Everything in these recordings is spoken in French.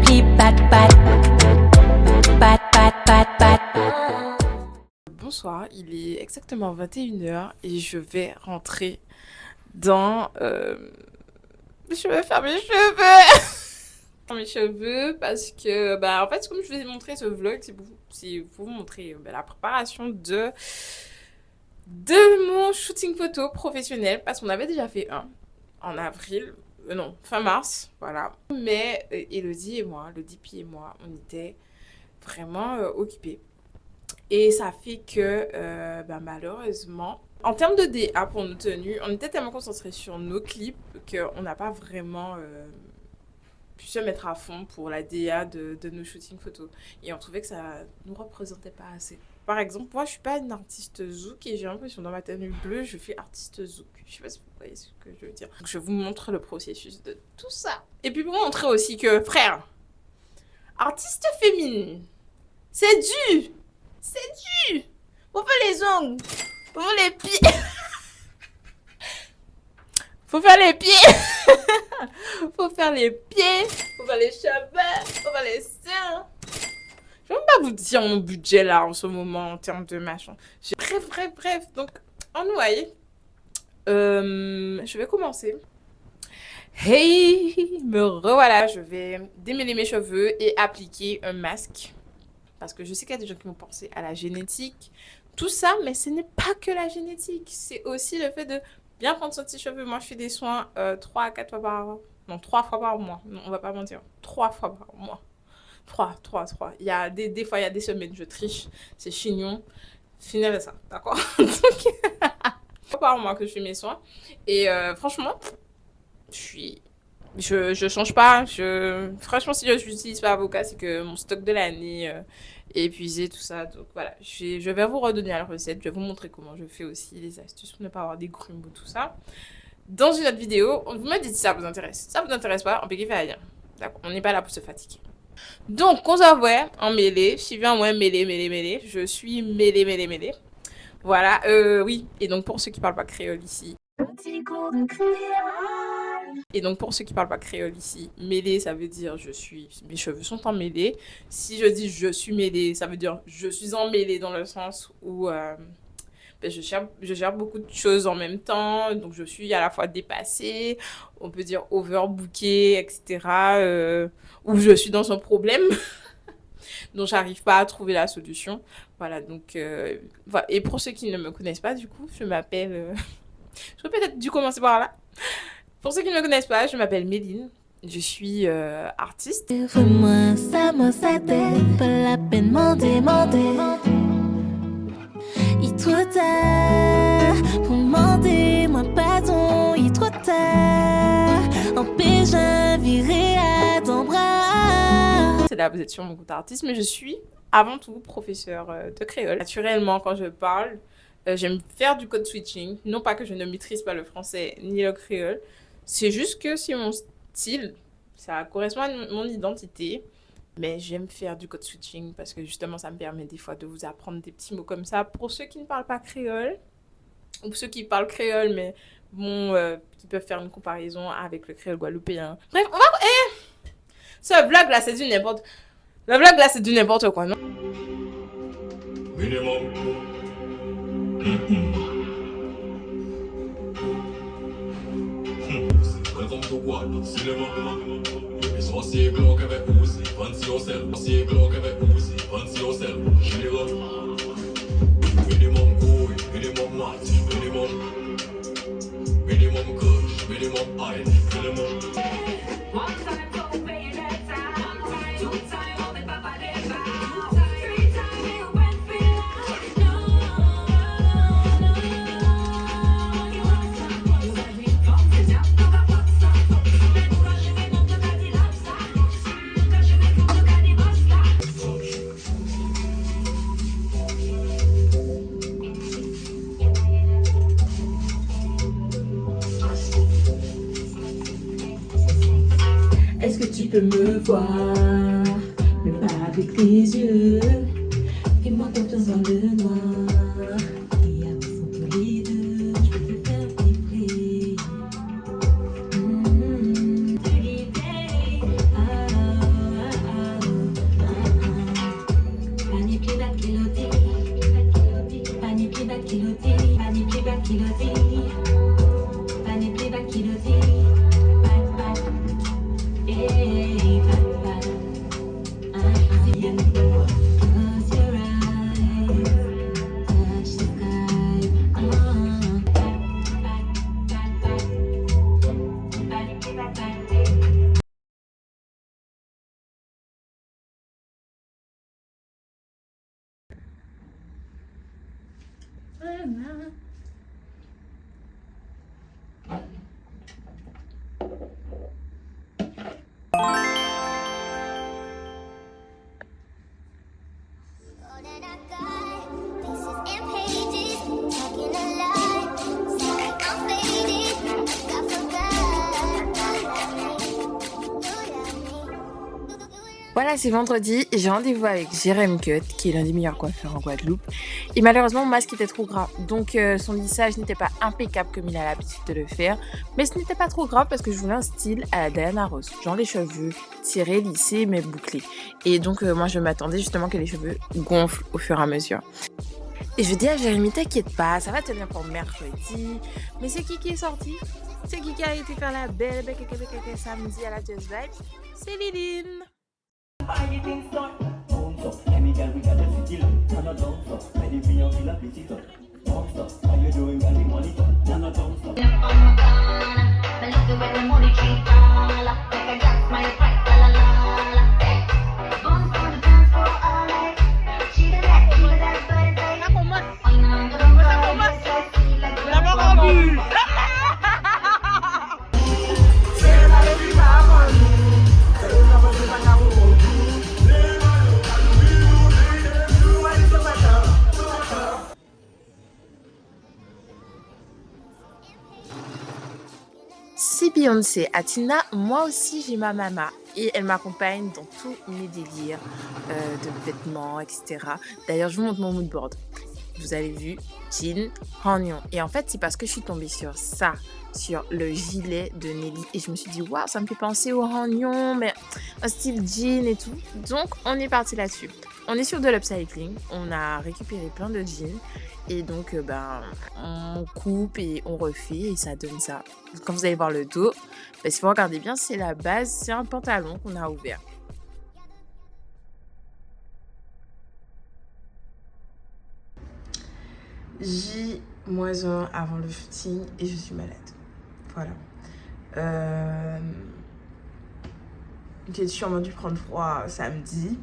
qui bat, bat. Bat, bat, bat, bat. Bonsoir, il est exactement 21h et je vais rentrer dans... Je vais faire mes cheveux mes cheveux parce que, en fait, comme je vous ai montré ce vlog, c'est pour vous montrer la préparation de mon shooting photo professionnel parce qu'on avait déjà fait un en avril, non, fin mars, voilà. Mais Elodie et moi, le DP et moi, on était vraiment occupés. Et ça fait que, malheureusement, en termes de DA pour nos tenues, on était tellement concentrés sur nos clips qu'on n'a pas vraiment pu se mettre à fond pour la DA de nos shootings photos. Et on trouvait que ça nous représentait pas assez. Par exemple, moi, je suis pas une artiste zouk et j'ai l'impression dans ma tenue bleue, je fais artiste zouk. Je sais pas si vous voyez ce que je veux dire. Donc, je vous montre le processus de tout ça. Et puis pour vous montrer aussi que, frère, artiste féminine, c'est dur. C'est dur. Faut faire les ongles. Faut faire les pieds. Faut faire les pieds. Faut faire les pieds. Faut faire les cheveux. Faut faire les seins. Je vais même pas vous dire mon budget là en ce moment en termes de machin. Bref. Donc, anyway, je vais commencer. Hey, me revoilà. Je vais démêler mes cheveux et appliquer un masque. Parce que je sais qu'il y a des gens qui vont penser à la génétique, tout ça, mais ce n'est pas que la génétique. C'est aussi le fait de bien prendre soin de ses cheveux. Moi, je fais des soins 3 à 4 fois par... Non, 3 fois par mois. Non, on va pas mentir. 3 fois par mois. 3. Il y a des fois, il y a des semaines, je triche. C'est chignon. Fini avec ça, d'accord? Donc, 3 fois par mois que je fais mes soins. Et franchement, je change pas. Franchement, si je n'utilise pas avocat, c'est que mon stock de l'année est épuisé, tout ça. Donc voilà, je vais vous redonner la recette. Je vais vous montrer comment je fais aussi les astuces pour ne pas avoir des grumes ou tout ça. Dans une autre vidéo, vous me dites si ça vous intéresse. Si ça vous intéresse pas, on peut faire rien. D'accord, on n'est pas là pour se fatiguer. Donc, on s'envoie en mêlée. Je suis en moins mêlée. Je suis mêlée. Voilà, oui. Et donc, pour ceux qui parlent pas créole ici. Mêlée, ça veut dire mes cheveux sont emmêlés. Si je dis je suis mêlée, ça veut dire je suis emmêlée dans le sens où je gère beaucoup de choses en même temps. Donc, je suis à la fois dépassée, on peut dire overbookée, etc. Ou je suis dans un problème dont j'arrive pas à trouver la solution. Voilà, donc, voilà. Et pour ceux qui ne me connaissent pas, du coup, je m'appelle... J'aurais peut-être dû commencer par là. Pour ceux qui ne me connaissent pas, je m'appelle Méline. Je suis artiste. Moi, ça t'aide, pas la peine demander. Il est trop tard pour demander, moi pardon, il est trop tard. Empêche un viré à ton bras. C'est là, vous êtes sur mon compte artiste, mais je suis avant tout professeur de créole. Naturellement, quand je parle, j'aime faire du code switching. Non pas que je ne maîtrise pas le français ni le créole. C'est juste que c'est mon style. Ça correspond à mon identité. Mais j'aime faire du code switching parce que justement, ça me permet des fois de vous apprendre des petits mots comme ça. Pour ceux qui ne parlent pas créole, ou ceux qui parlent créole, mais qui peuvent faire une comparaison avec le créole guadeloupéen. Bref, on va... Ce vlog-là, c'est du n'importe... Le vlog-là, c'est du n'importe quoi, non? Minimum. Welcome to what? Cinema. It's all see Glock avec Uzi. Fancy yourself. See Glock avec Uzi. Fancy yourself. General. Minimum cool. Minimum match. Minimum kush. Minimum ice. Minimum. One time for paying that time. One time, two time, all the papa they buy. Three time, you went feel like no. You want some, you let me fuck this up. Look up, fuck some. Cause you ain't want to get the lifestyle. Cause you ain't want to get the lifestyle. Est-ce que tu peux me voir, mais pas avec tes yeux? Fais-moi confiance dans le noir. Et avance entre les deux, je peux te faire vibrer. Te guider. Voilà, c'est vendredi, j'ai rendez-vous avec Jérém Cut, qui est l'un des meilleurs coiffeurs en Guadeloupe. Et malheureusement, mon masque était trop gras, donc son lissage n'était pas impeccable comme il a l'habitude de le faire. Mais ce n'était pas trop grave parce que je voulais un style à la Diana Ross, genre les cheveux tirés, lissés, mais bouclés. Et donc moi, je m'attendais justement que les cheveux gonflent au fur et à mesure. Et je dis à Jérémy, t'inquiète pas, ça va tenir pour mercredi. Mais c'est qui est sorti? C'est qui a été faire la belle samedi à la Just Vibes? C'est Liline. Si Beyoncé a Tina, moi aussi j'ai ma maman et elle m'accompagne dans tous mes délires de vêtements, etc. D'ailleurs, je vous montre mon mood board. Vous avez vu, jean, Hanyon. Et en fait, c'est parce que je suis tombée sur ça, sur le gilet de Nelly. Et je me suis dit, waouh, ça me fait penser au Hanyon, mais un style jean et tout. Donc, on est parti là-dessus. On est sur de l'upcycling. On a récupéré plein de jeans. Et donc, on coupe et on refait et ça donne ça. Quand vous allez voir le dos, si vous regardez bien, c'est la base, c'est un pantalon qu'on a ouvert. J-1 avant le shooting et je suis malade. Voilà. J'ai sûrement dû prendre froid samedi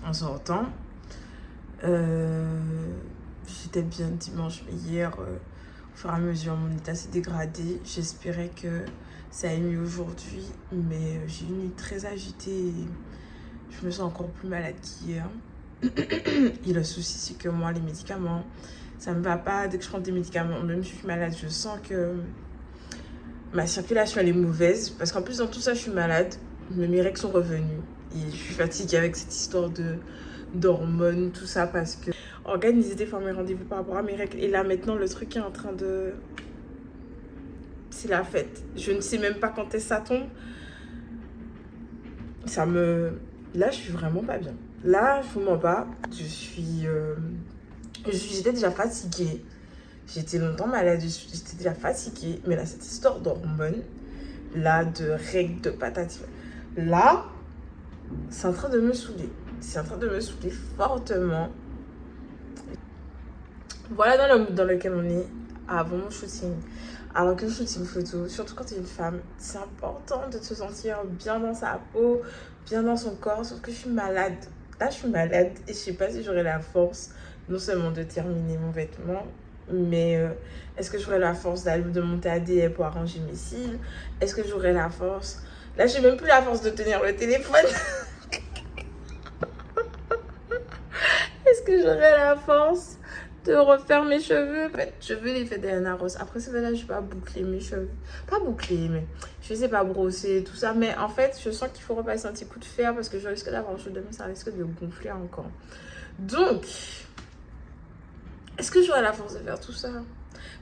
en sortant. J'étais bien dimanche, mais hier, au fur et à mesure, mon état s'est dégradé. J'espérais que ça aille mieux aujourd'hui, mais j'ai une nuit très agitée et je me sens encore plus malade qu'hier. Et le souci, c'est que moi, les médicaments, ça me va pas. Dès que je prends des médicaments, même si je suis malade, je sens que ma circulation, elle est mauvaise. Parce qu'en plus, dans tout ça, je suis malade. Mes règles sont revenues. Et je suis fatiguée avec cette histoire d'hormones, tout ça, parce que organiser des fois mes rendez-vous par rapport à mes règles. Et là, maintenant, le truc est en train de... C'est la fête. Je ne sais même pas quand est-ce que ça tombe. Ça me... Là, je suis vraiment pas bien. Là, je vous mens pas. J'étais déjà fatiguée. J'étais longtemps malade. J'étais déjà fatiguée. Mais là, cette histoire d'hormones, là, de règles, de patates, là, c'est en train de me saouler. C'est en train de me saouler fortement. Voilà dans le mood dans lequel on est avant mon shooting. Alors que le shooting photo, surtout quand tu es une femme, c'est important de se sentir bien dans sa peau, bien dans son corps. Sauf que je suis malade. Là, je suis malade et je sais pas si j'aurai la force non seulement de terminer mon vêtement, mais est-ce que j'aurai la force de monter à DL pour arranger mes cils? Est-ce que j'aurai la force? Là, j'ai même plus la force de tenir le téléphone. Est-ce que j'aurai la force de refaire mes cheveux? En fait, je veux les faire Diana Ross. Après, c'est vrai, là, je vais pas boucler mes cheveux. Pas boucler, mais je sais pas brosser, tout ça. Mais en fait, je sens qu'il faut repasser un petit coup de fer parce que je risque d'avoir chaud demain, ça risque de gonfler encore. Donc, est-ce que j'aurai la force de faire tout ça?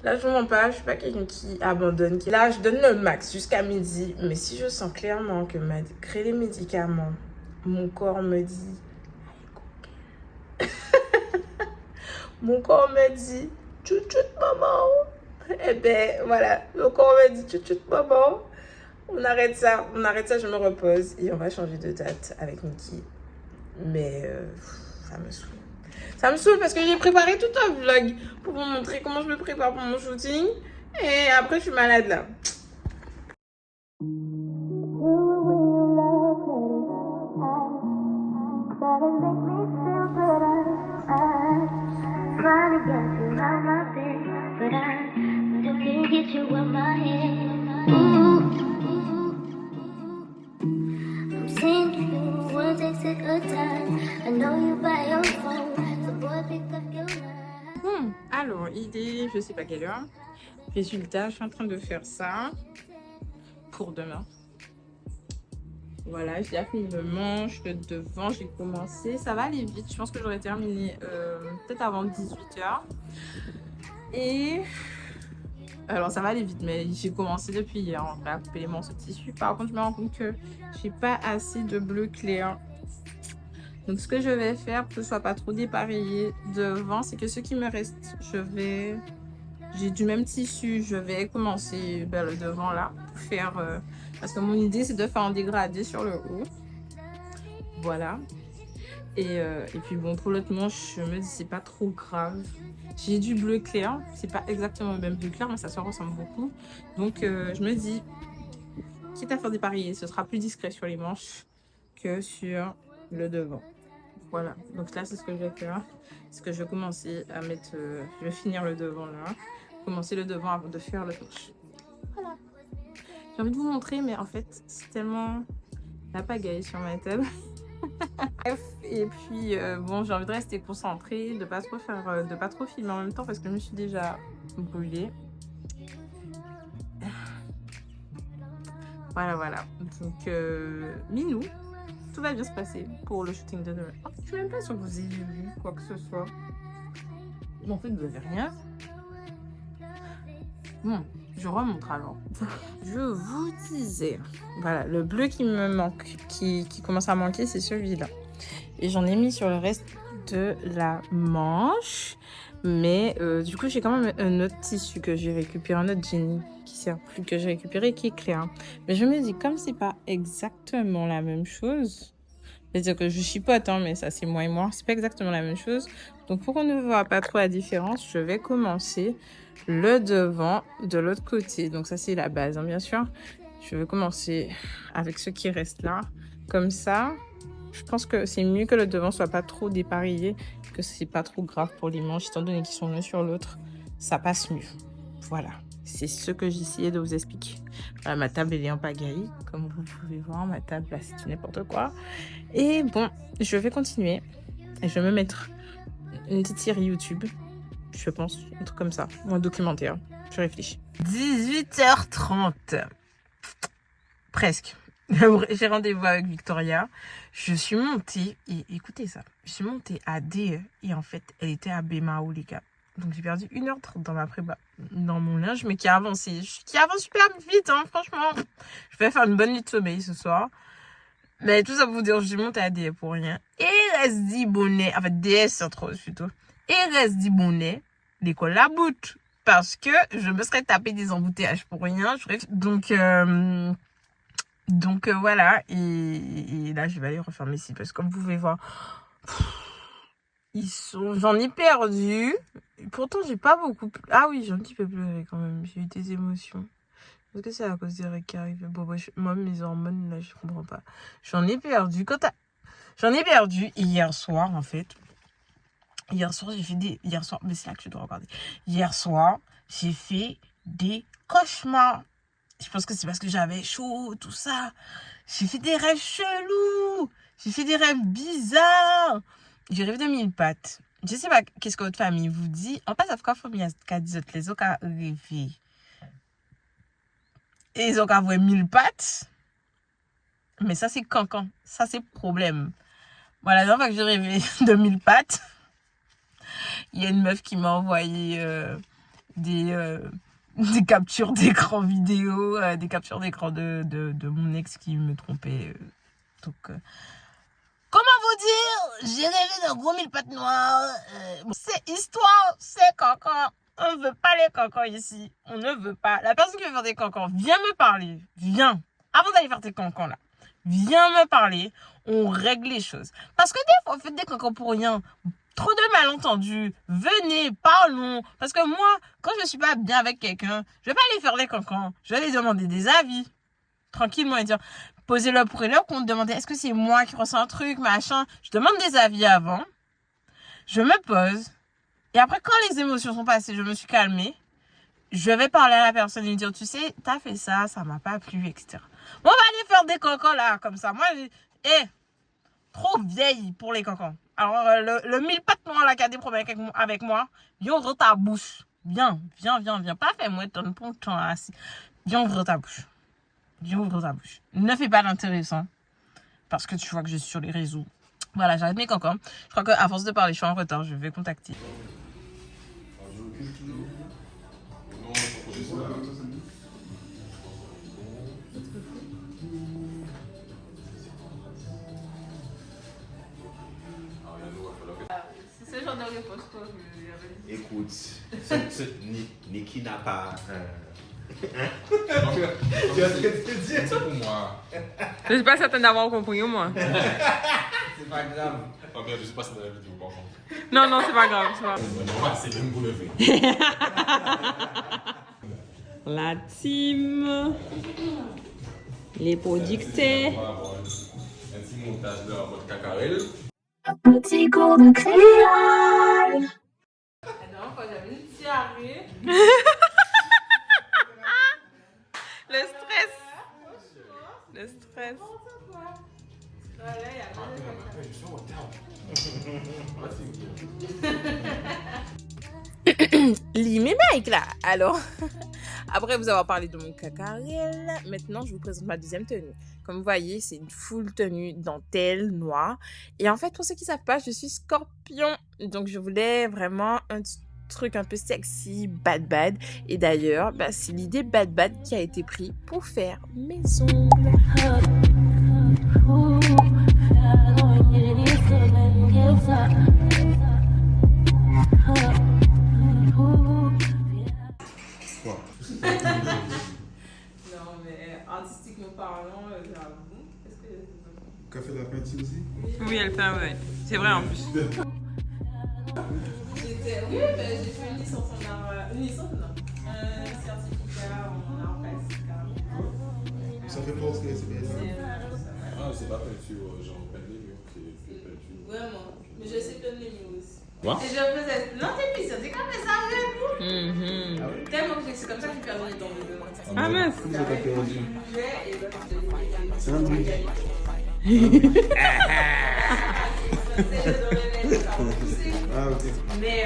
Là, je ne mens pas, je suis pas quelqu'un qui abandonne. Là, je donne le max jusqu'à midi. Mais si je sens clairement que malgré les médicaments, mon corps me dit... Mon corps me dit, chouchoute maman. Eh ben voilà, mon corps me dit, chouchoute maman. On arrête ça, je me repose et on va changer de date avec Niki. Mais ça me saoule. Ça me saoule parce que j'ai préparé tout un vlog pour vous montrer comment je me prépare pour mon shooting. Et après, je suis malade là. Alors, il est, je sais pas quelle heure. Résultat, je suis en train de faire ça pour demain. Voilà, j'ai déjà fini le manche, le devant, j'ai commencé. Ça va aller vite, je pense que j'aurais terminé peut-être avant 18h. Et alors ça va aller vite, mais j'ai commencé depuis hier à couper les morceaux de tissu. Par contre, je me rends compte que j'ai pas assez de bleu clair. Donc ce que je vais faire pour que ce soit pas trop dépareillé devant, c'est que ce qui me reste, j'ai du même tissu, je vais commencer le devant là pour faire parce que mon idée c'est de faire un dégradé sur le haut. Voilà. Et puis bon, pour l'autre manche, je me dis c'est pas trop grave. J'ai du bleu clair, c'est pas exactement le même bleu clair, mais ça se ressemble beaucoup. Donc je me dis, quitte à faire dépareiller, ce sera plus discret sur les manches que sur le devant. Voilà, donc là c'est ce que je vais faire. C'est que je vais commencer à mettre, je vais finir le devant là, commencer le devant avant de faire le manche. Voilà. J'ai envie de vous montrer, mais en fait c'est tellement la pagaille sur ma table. Bref, et puis bon, j'ai envie de rester concentrée, de pas trop faire, de pas trop filmer en même temps parce que je me suis déjà brûlée. Voilà. Donc Minou. Tout va bien se passer pour le shooting de demain. Je suis même pas sûre que vous ayez vu quoi que ce soit. En fait, vous n'avez rien. Bon, je remonte alors. Je vous disais, voilà, le bleu qui me manque, qui commence à manquer, c'est celui-là. Et j'en ai mis sur le reste de la manche. Mais du coup, j'ai quand même un autre tissu que j'ai récupéré, un autre jean qui sert plus, que j'ai récupéré, qui est clair. Mais je me dis, comme c'est pas exactement la même chose, c'est-à-dire que je chipote, hein, mais ça c'est moi et moi, c'est pas exactement la même chose. Donc pour qu'on ne voit pas trop la différence, je vais commencer le devant de l'autre côté. Donc ça c'est la base, hein, bien sûr. Je vais commencer avec ce qui reste là. Comme ça, je pense que c'est mieux que le devant soit pas trop dépareillé, que c'est pas trop grave pour les manches, étant donné qu'ils sont l'un sur l'autre, ça passe mieux. Voilà, c'est ce que j'essayais de vous expliquer. Voilà, ma table elle est en pagaille, comme vous pouvez voir, ma table là c'est n'importe quoi. Et bon, je vais continuer et je vais me mettre une petite série YouTube, je pense, un truc comme ça, ou un documentaire, je réfléchis. 18h30, presque. J'ai rendez-vous avec Victoria. Je suis montée, et écoutez ça, je suis montée à DE et en fait, elle était à Bemao, les gars. Donc j'ai perdu 1h30 dans ma prépa, dans mon linge, mais qui a avancé. Qui avance super vite, hein, franchement. Je vais faire une bonne nuit de sommeil ce soir. Mais tout ça pour vous dire, je suis montée à DE pour rien. Et reste dit bonnet, en fait, DS c'est trop plutôt. Et reste dit bonnet, l'école la boute. Parce que je me serais tapé des embouteillages pour rien. Donc voilà, et là je vais aller refermer ici parce que comme vous pouvez voir, j'en ai perdu. Pourtant j'ai pas beaucoup. Ah oui, j'ai un petit peu pleuré quand même. J'ai eu des émotions. Est-ce que c'est à cause des règles qui arrivent? Bon, moi mes hormones là, je comprends pas. J'en ai perdu. J'en ai perdu hier soir en fait. Hier soir j'ai fait des. Hier soir, mais c'est là que je dois regarder. Hier soir j'ai fait des cauchemars. Je pense que c'est parce que j'avais chaud, tout ça. J'ai fait des rêves chelous. J'ai fait des rêves bizarres. J'ai rêvé de 1000 pattes. Je sais pas qu'est-ce que votre famille vous dit. En fait, ça fait quoi famille qu'à dire les autres à rêver. Et ils ont qu'à voir 1000 pattes. Mais ça, c'est cancan. Ça, c'est problème. Voilà, la dernière fois que j'ai rêvé de 1000 pattes, il y a une meuf qui m'a envoyé des captures d'écran vidéo, des captures d'écran de mon ex qui me trompait. Donc, comment vous dire? J'ai rêvé d'un gros 1000 pattes noires. C'est histoire, c'est cancan. On ne veut pas les cancans ici. On ne veut pas. La personne qui veut faire des cancans, viens me parler. Viens. Avant d'aller faire tes cancans là. viens me parler, on règle les choses. Parce que des fois, faites des cancans pour rien. Trop de malentendus. Venez, parlons. Parce que moi, quand je suis pas bien avec quelqu'un, je vais pas aller faire des cancans. Je vais lui demander des avis. Tranquillement et dire, posez le pour et le contre, demander est-ce que c'est moi qui ressens un truc, machin. Je demande des avis avant. Je me pose. Et après, quand les émotions sont passées, je me suis calmée. Je vais parler à la personne et lui dire, tu sais, t'as fait ça, ça m'a pas plu, etc. Bon, on va aller faire des cancans là, comme ça. Moi, trop vieille pour les cancans. Alors, le mille pattes noir là qui a des problèmes avec moi, viens ouvrir ta bouche. Viens. Pas fais-moi ton temps assis. Viens ouvrir ta bouche. Ne fais pas l'intéressant. Parce que tu vois que je suis sur les réseaux. Voilà, j'arrête mes cancans. Je crois qu'à force de parler, je suis en retard. Je vais contacter. C'est ce genre de réponse que je Écoute, Niki n'a pas... Tu as ce que tu dis. C'est pour moi. Je suis pas certaine d'avoir compris, moi. C'est pas grave. Ok, je sais pas si dans la vidéo par contre. Non, c'est pas grave. C'est même pour lever. La team, les producteurs. On va avoir un petit montage de la mode cacarel. Petit cours de créole. Non, quand j'avais une diarrhée. Le stress. Lis mes mics là. Alors, après vous avoir parlé de mon cacarel, maintenant je vous présente ma deuxième tenue. Comme vous voyez, c'est une full tenue dentelle noire. Et en fait, pour ceux qui ne savent pas, je suis scorpion. Donc je voulais vraiment un truc un peu sexy, bad. Et d'ailleurs, c'est l'idée bad qui a été prise pour faire mes ongles. Non, mais artistiquement parlant, j'avoue. Est-ce que Qu'a fait la peinture aussi? Oui, elle fait un ouais. C'est vrai en plus. j'ai fait une licence en art. Une licence, non. Un certificat en art plastique. Ça fait pas ce que c'est bien ça. Ah, c'est pas peinture, genre peindre les murs, c'est peinture. Vraiment. Mais je sais peindre les murs aussi. Quoi? Et je faisais l'antémission, c'est comme ça avec vous. Tellement que c'est comme ça que je perds les dents de deux. Ah mince. Vous avez perdu. Et là, C'est un bruit. Ah, ok. mais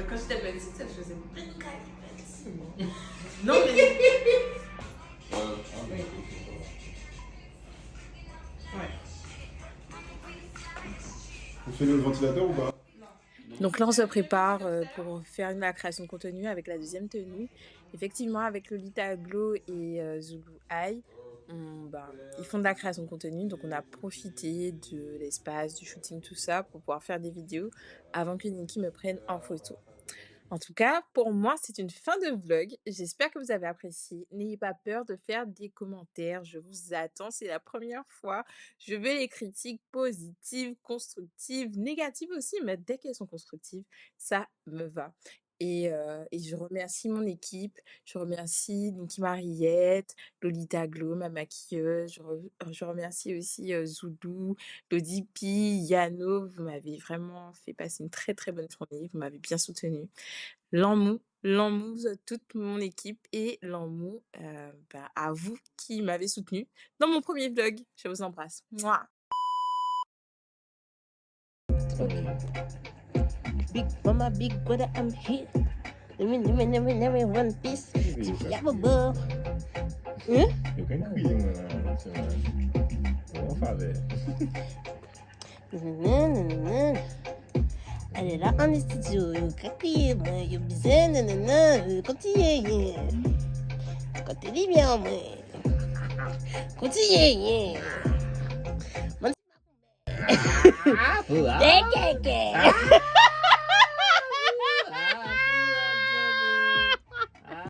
quand j'étais petite, je faisais plein de calibres. Non, mais. Vous faites le ventilateur ou pas? Donc là, on se prépare pour faire la création de contenu avec la deuxième tenue. Effectivement, avec Lolita Glow et Zulu Eye, ils font de la création de contenu. Donc, on a profité de l'espace, du shooting, tout ça, pour pouvoir faire des vidéos avant que Niki me prenne en photo. En tout cas, pour moi, c'est une fin de vlog. J'espère que vous avez apprécié. N'ayez pas peur de faire des commentaires. Je vous attends. C'est la première fois. Je veux les critiques positives, constructives, négatives aussi, mais dès qu'elles sont constructives, ça me va. Et je remercie mon équipe. Je remercie Niki Mariette, Lolita Glow, ma maquilleuse. Je remercie aussi Zoudou, Lodipi, Yano. Vous m'avez vraiment fait passer une très très bonne journée. Vous m'avez bien soutenue. L'Amou, toute mon équipe et l'Amou à vous qui m'avez soutenu dans mon premier vlog. Je vous embrasse. Mouah. Big mama, big brother, I'm here. Never one piece. Yeah, bubba. Eu quero cuidar, mano. Vamos fazer. Allez là, en studio, kakouye, moi, yo bizarre, nanana, continuez, continuez bien, moi. Continuez, Mon...